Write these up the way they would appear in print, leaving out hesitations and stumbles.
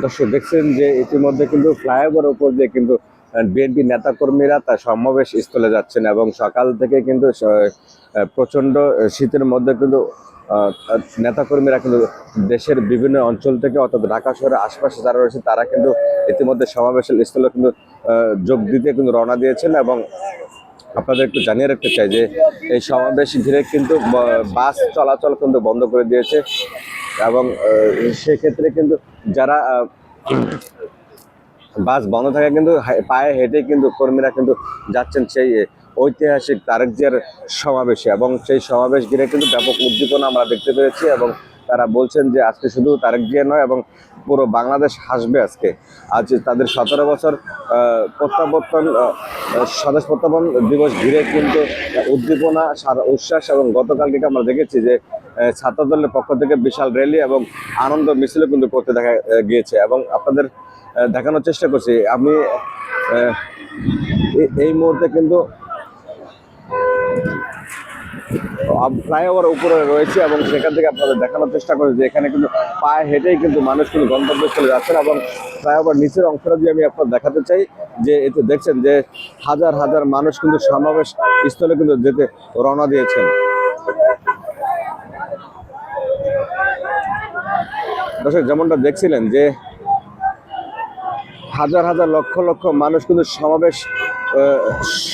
দর্শক দেখছেন যে ইতিমধ্যে কিন্তু ফ্লাইওভার উপর দিয়ে কিন্তু বিএনপি নেতাকর্মীরা তার সমাবেশ স্থলে যাচ্ছেন এবং সকাল থেকে কিন্তু প্রচন্ড শীতের মধ্যে কিন্তু নেতাকর্মীরা কিন্তু দেশের বিভিন্ন অঞ্চল থেকে অর্থাৎ ঢাকা শহরের আশপাশে যারা রয়েছে তারা কিন্তু ইতিমধ্যে সমাবেশের স্থলে কিন্তু যোগ দিতে কিন্তু রওনা দিয়েছেন। এবং আপনাদের একটু জানিয়ে রাখতে চাই যে এই সমাবেশ ঘিরে কিন্তু বাস চলাচল কিন্তু বন্ধ করে দিয়েছে এবং সেক্ষেত্রে কিন্তু যারা বাস বন্ধ থাকে কিন্তু পায়ে হেঁটে কিন্তু কর্মীরা কিন্তু যাচ্ছেন সেই ঐতিহাসিক তারেক জিয়ার সমাবেশে এবং সেই সমাবেশ ঘিরে কিন্তু ব্যাপক উদ্দীপনা আমরা দেখতে পেয়েছি এবং তারা বলছেন যে আজকে শুধু তারেক জিয়া নয় এবং পুরো বাংলাদেশ হাসবে। আজকে আজ তাদের 17 বছর প্রত্যাবর্তন স্বদেশ প্রত্যাবর্তন দিবস ঘিরে কিন্তু উদ্দীপনা উচ্ছ্বাস এবং গতকালকে আমরা দেখেছি যে ছাত্র দলের পক্ষ থেকে বিশাল র্যালি এবং আনন্দ মিছিলও কিন্তু করতে দেখা গিয়েছে এবং আপনাদের দেখানোর চেষ্টা করছি। আমি এই মুহূর্তে কিন্তু ফ্লাইওভার উপরে রয়েছে এবং সেখান থেকে আপনাদের দেখানোর চেষ্টা করছি যে এখানে কিন্তু পায়ে হেঁটেই কিন্তু মানুষ কিন্তু গন্তব্যস্থলে যাচ্ছেন এবং ফ্লাইওভার নিচের অংশটা যদি আমি আপনার দেখাতে চাই যে এতে দেখছেন যে হাজার হাজার মানুষ কিন্তু সমাবেশ স্থলে কিন্তু যেতে রওনা দিয়েছেন। দর্শক যেমনটা দেখছিলেন যে হাজার হাজার লক্ষ লক্ষ মানুষ কিন্তু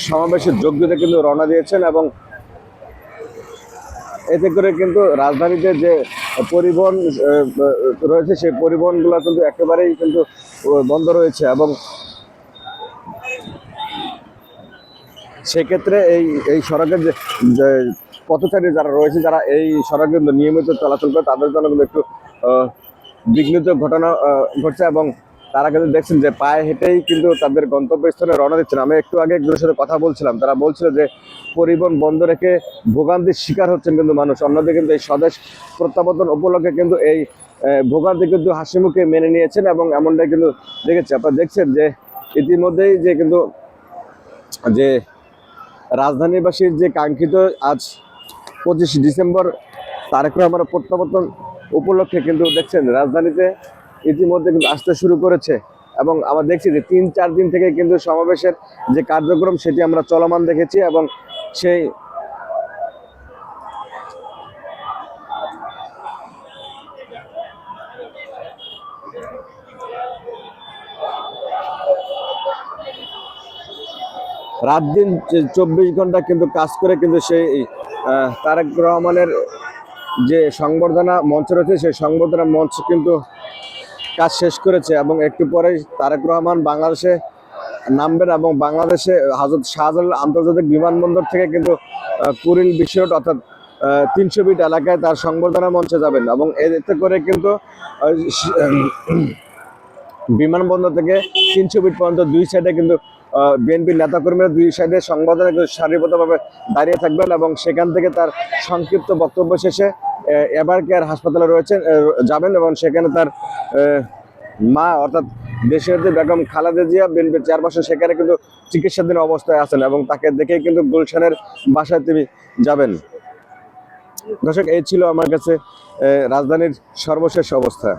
সমাবেশে যোগ দিতে কিন্তু রওনা দিয়েছেন এবং এতে করে কিন্তু রাজধানীতে যে পরিবহন রয়েছে সেই পরিবহনগুলো কিন্তু একেবারেই কিন্তু বন্ধ রয়েছে এবং সেক্ষেত্রে এই সড়কের যে পথচারী যারা রয়েছে যারা এই সড়কে কিন্তু নিয়মিত চলাচল করে তাদের জন্য কিন্তু একটু বিঘ্নিত ঘটনা ঘটছে এবং তারা কিন্তু দেখছেন যে পায়ে হেঁটেই কিন্তু তাদের গন্তব্যস্থলে রওনা দিচ্ছেন। আমি একটু আগে একজনের সাথে কথা বলছিলাম, তারা বলছিল যে পরিবহন বন্ধ রেখে ভোগান্তির শিকার হচ্ছেন কিন্তু মানুষ। অন্যদিকে কিন্তু এই স্বদেশ প্রত্যাবর্তন উপলক্ষে কিন্তু এই ভোগান্তি কিন্তু হাসি মুখে মেনে নিয়েছেন এবং এমনটাই কিন্তু দেখেছি। আপনারা দেখছেন যে ইতিমধ্যেই যে কিন্তু যে রাজধানীবাসীর যে কাঙ্ক্ষিত আজ 25 ডিসেম্বর তারেক রহমানের প্রত্যাবর্তন উপলক্ষে কিন্তু দেখছেন রাজধানীতে ইতিমধ্যে কিন্তু আসতে শুরু করেছে এবং আমরা দেখছি যে 3-4 দিন থেকে কিন্তু সমাবেশের যে কার্যক্রম সেটি আমরা চলমান দেখেছি এবং সেই রাত দিন 24 ঘন্টা কিন্তু কাজ করে কিন্তু সেই তারেক রহমানের যে সংবর্ধনা মঞ্চ রয়েছে সেই সংবর্ধনা মঞ্চ কিন্তু কাজ শেষ করেছে এবং একটু পরেই তারেক রহমান বাংলাদেশে নামবেন এবং বাংলাদেশে হযরত শাহজালাল আন্তর্জাতিক বিমানবন্দর থেকে কিন্তু কুড়িল বিশ্ব রোড অর্থাৎ 300 ফিট এলাকায় তার সংবর্ধনা মঞ্চে যাবেন এবং এতে করে কিন্তু বিমানবন্দর থেকে 300 ফিট পর্যন্ত দুই সাইডে কিন্তু বিএনপির নেতাকর্মীরা দুই সাইডে সংবর্ধনা সারিবদ্ধভাবে দাঁড়িয়ে থাকবেন এবং সেখান থেকে তার সংক্ষিপ্ত বক্তব্য শেষে এভার কেয়ার হাসপাতালে যাবেন এবং সেখানে তার মা অর্থাৎ দেশনেত্রী বেগম খালেদা জিয়া বিএনপির চেয়ারপারসন সেখানে কিন্তু চিকিৎসাধীন অবস্থায় আছেন এবং তাকে দেখেই কিন্তু গুলশানের বাসায় তিনি যাবেন। দর্শক, এই ছিল আমার কাছে রাজধানীর সর্বশেষ অবস্থা।